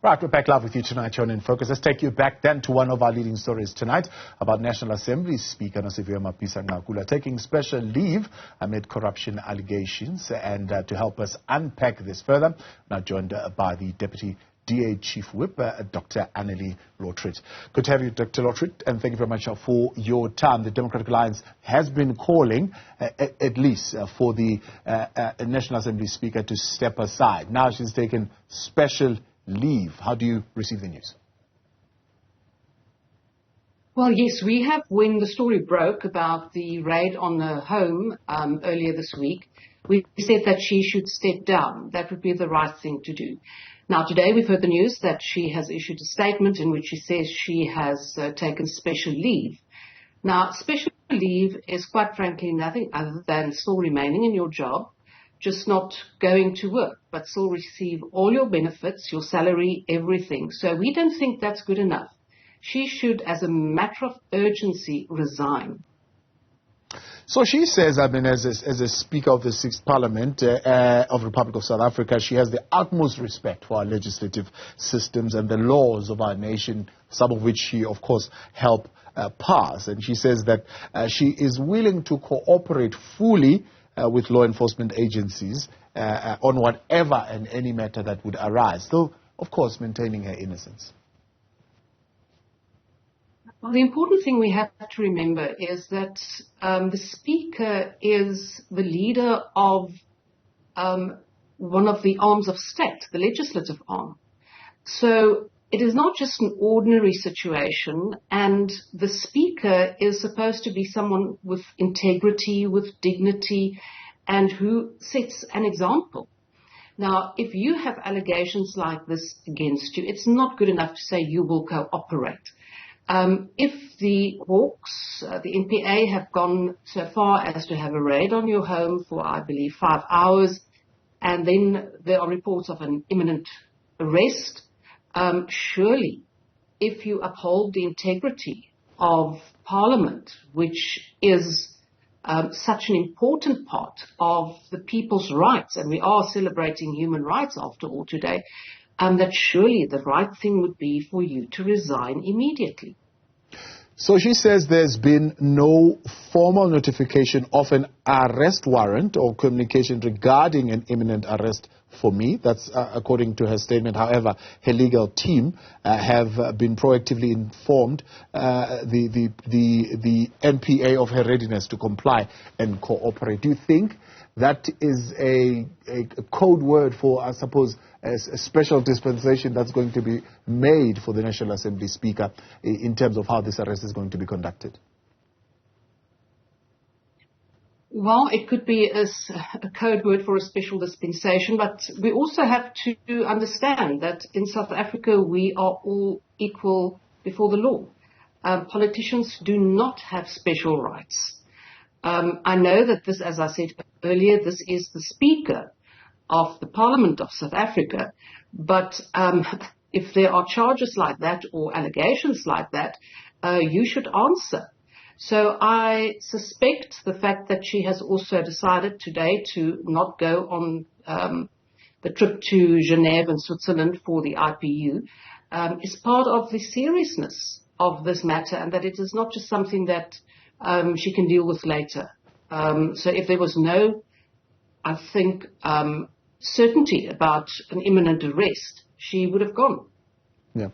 Right, we're back live with you tonight on In Focus. Let's take you back then to one of our leading stories tonight about National Assembly Speaker Nosiviwe Mapisa-Nqakula taking special leave amid corruption allegations. And to help us unpack this further, now joined by the Deputy DA Chief Whip, Dr. Annelie Lotriet. Good to have you, Dr. Lotriet, and thank you very much for your time. The Democratic Alliance has been calling, at least for the National Assembly Speaker to step aside. Now she's taken special leave. How do you receive the news? Well, yes, we have, when the story broke about the raid on her home earlier this week, we said that she should step down. That would be the right thing to do. Now, today we've heard the news that she has issued a statement in which she says she has taken special leave. Now, special leave is quite frankly nothing other than still remaining in your job, just not going to work, but still receive all your benefits, your salary, everything. So we don't think that's good enough. She should, as a matter of urgency, resign. So she says, I mean, as a Speaker of the 6th Parliament of the Republic of South Africa, she has the utmost respect for our legislative systems and the laws of our nation, some of which she, of course, helped pass. And she says that she is willing to cooperate fully with law enforcement agencies on whatever and any matter that would arise, though, of course, maintaining her innocence. Well, the important thing we have to remember is that the Speaker is the leader of one of the arms of state, the legislative arm. So it is not just an ordinary situation, and the Speaker is supposed to be someone with integrity, with dignity, and who sets an example. Now, if you have allegations like this against you, it's not good enough to say you will cooperate. If the Hawks, the NPA, have gone so far as to have a raid on your home for, I believe, 5 hours, and then there are reports of an imminent arrest, surely, if you uphold the integrity of Parliament, which is such an important part of the people's rights, and we are celebrating human rights after all today, that surely the right thing would be for you to resign immediately. So she says there's been no formal notification of an arrest warrant or communication regarding an imminent arrest for me. That's according to her statement. However, her legal team have been proactively informed the NPA of her readiness to comply and cooperate. Do you think that is a code word for, I suppose, a special dispensation that's going to be made for the National Assembly Speaker in terms of how this arrest is going to be conducted? Well, it could be a code word for a special dispensation, but we also have to understand that in South Africa we are all equal before the law. Politicians do not have special rights. I know that this, as I said earlier, this is the Speaker of the Parliament of South Africa, but if there are charges like that or allegations like that, you should answer. So I suspect the fact that she has also decided today to not go on the trip to Geneva and Switzerland for the IPU is part of the seriousness of this matter, and that it is not just something that she can deal with later. So if there was no, I think, certainty about an imminent arrest, she would have gone. Yeah.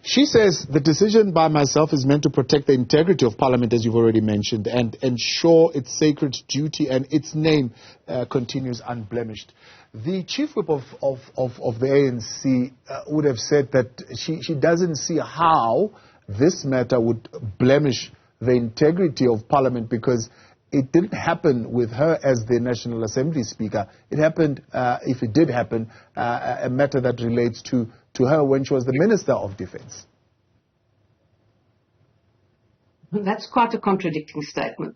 She says the decision by myself is meant to protect the integrity of Parliament, as you've already mentioned, and ensure its sacred duty and its name continues unblemished. The Chief Whip of the ANC would have said that she doesn't see how this matter would blemish the integrity of Parliament because it didn't happen with her as the National Assembly Speaker. It happened, if it did happen, a matter that relates to her when she was the Minister of Defence. That's quite a contradicting statement.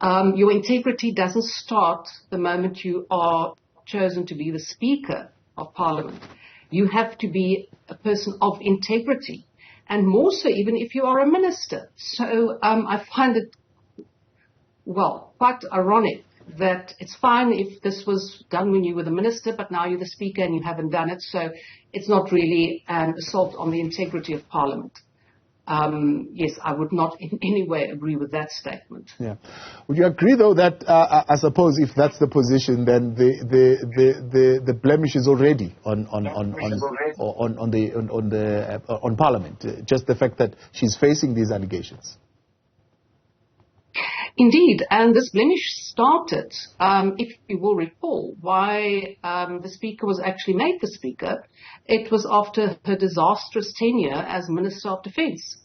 Your integrity doesn't start the moment you are chosen to be the Speaker of Parliament. You have to be a person of integrity, and more so even if you are a minister. So I find it, well, quite ironic that it's fine if this was done when you were the minister, but now you're the speaker and you haven't done it, so it's not really an assault on the integrity of Parliament. Yes, I would not in any way agree with that statement. Yeah. Would you agree, though, that I suppose if that's the position, then the blemish is already on Parliament, just the fact that she's facing these allegations? Indeed, and this blemish started, if you will recall, why the Speaker was actually made the Speaker. It was after her disastrous tenure as Minister of Defence,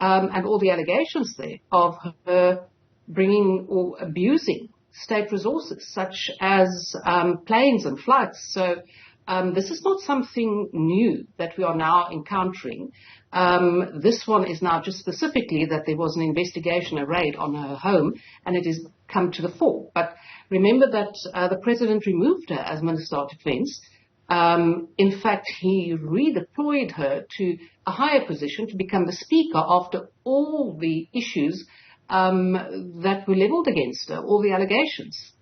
and all the allegations there of her bringing or abusing state resources, such as planes and flights. So this is not something new that we are now encountering. This one is now just specifically that there was an investigation, a raid on her home, and it has come to the fore. But remember that the President removed her as Minister of Defence. In fact, he redeployed her to a higher position to become the Speaker after all the issues that were levelled against her, all the allegations.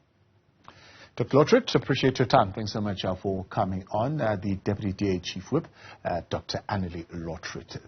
Dr. Lotriet, appreciate your time. Thanks so much for coming on. The Deputy DA Chief Whip, Dr. Annelie Lotriet.